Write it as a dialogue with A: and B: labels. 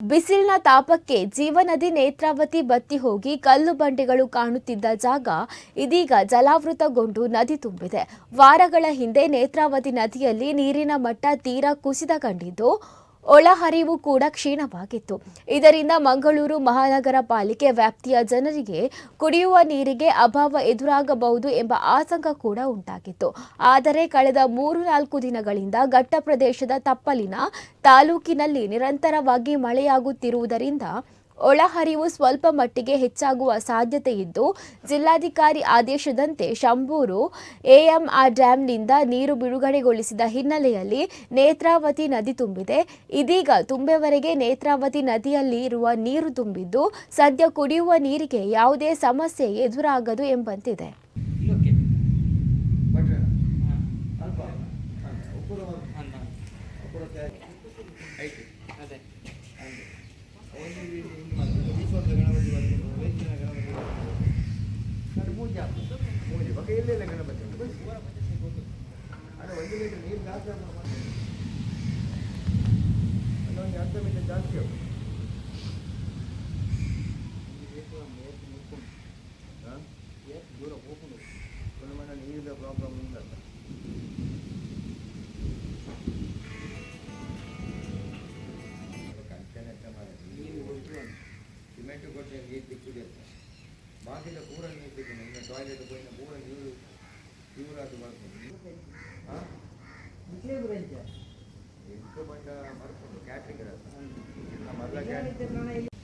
A: ಬಿಸಿಲಿನ ತಾಪಕ್ಕೆ ಜೀವನದಿ ನೇತ್ರಾವತಿ ಬತ್ತಿ ಹೋಗಿ ಕಲ್ಲು ಬಂಡೆಗಳು ಕಾಣುತ್ತಿದ್ದ ಜಾಗ ಇದೀಗ ಜಲಾವೃತಗೊಂಡು ನದಿ ತುಂಬಿದೆ. ವಾರಗಳ ಹಿಂದೆ ನೇತ್ರಾವತಿ ನದಿಯಲ್ಲಿ ನೀರಿನ ಮಟ್ಟ ತೀರಾ ಕುಸಿದ ಕಂಡಿದ್ದು ಒಳಹರಿವು ಕೂಡ ಕ್ಷೀಣವಾಗಿತ್ತು. ಇದರಿಂದ ಮಂಗಳೂರು ಮಹಾನಗರ ಪಾಲಿಕೆ ವ್ಯಾಪ್ತಿಯ ಜನರಿಗೆ ಕುಡಿಯುವ ನೀರಿಗೆ ಅಭಾವ ಎದುರಾಗಬಹುದು ಎಂಬ ಆತಂಕ ಕೂಡ ಉಂಟಾಗಿತ್ತು. ಆದರೆ ಕಳೆದ 3-4 ದಿನಗಳಿಂದ ಘಟ್ಟ ಪ್ರದೇಶದ ತಪ್ಪಲಿನ ತಾಲೂಕಿನಲ್ಲಿ ನಿರಂತರವಾಗಿ ಮಳೆಯಾಗುತ್ತಿರುವುದರಿಂದ ಒಳಹರಿವು ಸ್ವಲ್ಪ ಮಟ್ಟಿಗೆ ಹೆಚ್ಚಾಗುವ ಸಾಧ್ಯತೆ ಇದ್ದು, ಜಿಲ್ಲಾಧಿಕಾರಿ ಆದೇಶದಂತೆ ಶಂಭೂರು ಎಎಂಆರ್ ಡ್ಯಾಂನಿಂದ ನೀರು ಬಿಡುಗಡೆಗೊಳಿಸಿದ ಹಿನ್ನೆಲೆಯಲ್ಲಿ ನೇತ್ರಾವತಿ ನದಿ ತುಂಬಿದೆ. ಇದೀಗ ತುಂಬೆವರೆಗೆ ನೇತ್ರಾವತಿ ನದಿಯಲ್ಲಿ ಇರುವ ನೀರು ತುಂಬಿದ್ದು, ಸದ್ಯ ಕುಡಿಯುವ ನೀರಿಗೆ ಯಾವುದೇ ಸಮಸ್ಯೆ ಎದುರಾಗದು ಎಂಬಂತಿದೆ.
B: సిమెంట్ కొట్టిన నీరు తిప్పుడేస్తాం బాకీలో కూర నీరు తిప్పిన ఇంకా టాయిలెట్ పోయిన కూర నీరు తీవ్రాటు పడుతుంది ఎంత పంట మరుపు క్యాటరింగ్ మరలా క్యాటరింగ్